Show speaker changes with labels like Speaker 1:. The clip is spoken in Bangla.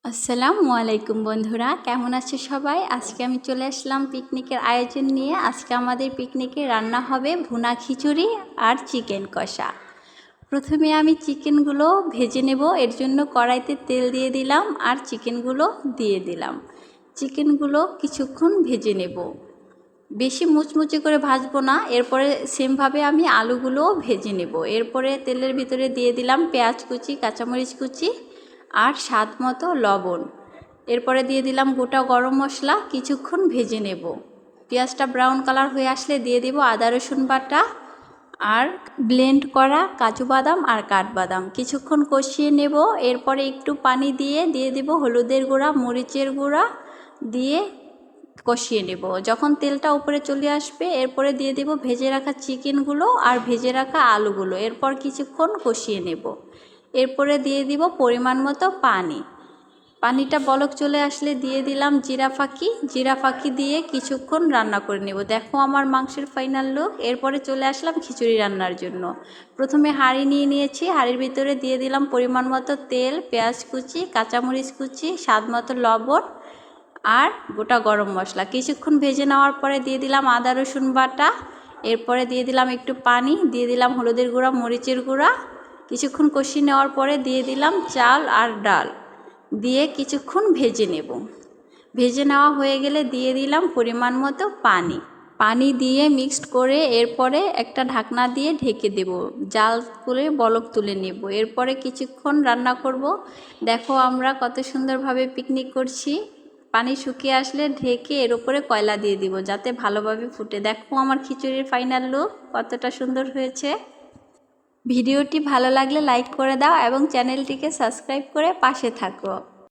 Speaker 1: আসসালামু আলাইকুম বন্ধুরা, কেমন আছে সবাই? আজকে আমি চলে আসলাম পিকনিকের আয়োজন নিয়ে। আজকে আমাদের পিকনিকে রান্না হবে ভুনা খিচুড়ি আর চিকেন কষা। প্রথমে আমি চিকেনগুলো ভেজে নেব, এর জন্য কড়াইতে তেল দিয়ে দিলাম আর চিকেনগুলো দিয়ে দিলাম। চিকেনগুলো কিছুক্ষণ ভেজে নেব, বেশি মুচমুচে করে ভাজবো না। এরপরে সেমভাবে আমি আলুগুলোও ভেজে নেব। এরপরে তেলের ভিতরে দিয়ে দিলাম পেঁয়াজ কুচি, কাঁচামরিচ কুচি আর স্বাদ মতো লবণ। এরপরে দিয়ে দিলাম গোটা গরম মশলা, কিছুক্ষণ ভেজে নেব। পেঁয়াজটা ব্রাউন কালার হয়ে আসলে দিয়ে দেব আদা রসুন বাটা আর ব্লেন্ড করা কাজু বাদাম আর কাঠবাদাম। কিছুক্ষণ কষিয়ে নেব। এরপরে একটু পানি দিয়ে দেব হলুদের গুঁড়া, মরিচের গুঁড়া দিয়ে কষিয়ে নেব। যখন তেলটা উপরে চলে আসবে এরপরে দিয়ে দেব ভেজে রাখা চিকেনগুলো আর ভেজে রাখা আলুগুলো। এরপর কিছুক্ষণ কষিয়ে নেব। এরপরে দিয়ে দিব পরিমাণ মতো পানি। পানিটা বলক চলে আসলে দিয়ে দিলাম জিরা ফাঁকি দিয়ে কিছুক্ষণ রান্না করে নেব। দেখো আমার মাংসের ফাইনাল লুক। এরপরে চলে আসলাম খিচুড়ি রান্নার জন্য। প্রথমে হাঁড়ি নিয়েছি, হাঁড়ির ভিতরে দিয়ে দিলাম পরিমাণ মতো তেল, পেঁয়াজ কুচি, কাঁচামরিচ কুচি, স্বাদ মতো লবণ আর গোটা গরম মশলা। কিছুক্ষণ ভেজে নেওয়ার পরে দিয়ে দিলাম আদা রসুন বাটা। এরপরে দিয়ে দিলাম একটু পানি, দিয়ে দিলাম হলুদের গুঁড়া, মরিচের গুঁড়া। কিছুক্ষণ কষিয়ে নেওয়ার পরে দিয়ে দিলাম চাল আর ডাল দিয়ে কিছুক্ষণ ভেজে নেব। ভেজে নেওয়া হয়ে গেলে দিয়ে দিলাম পরিমাণ মতো পানি দিয়ে মিক্সড করে এরপরে একটা ঢাকনা দিয়ে ঢেকে দেব, জাল করে বলক তুলে নেব। এরপরে কিছুক্ষণ রান্না করব। দেখো আমরা কত সুন্দরভাবে পিকনিক করছি। পানি শুকিয়ে আসলে ঢেকে এর উপরে কয়লা দিয়ে দিব যাতে ভালোভাবে ফুটে। দেখো আমার খিচুড়ির ফাইনাল লুক কতটা সুন্দর হয়েছে। ভিডিওটি ভালো লাগলে লাইক করে দাও এবং চ্যানেলটিকে সাবস্ক্রাইব করে পাশে থাকো।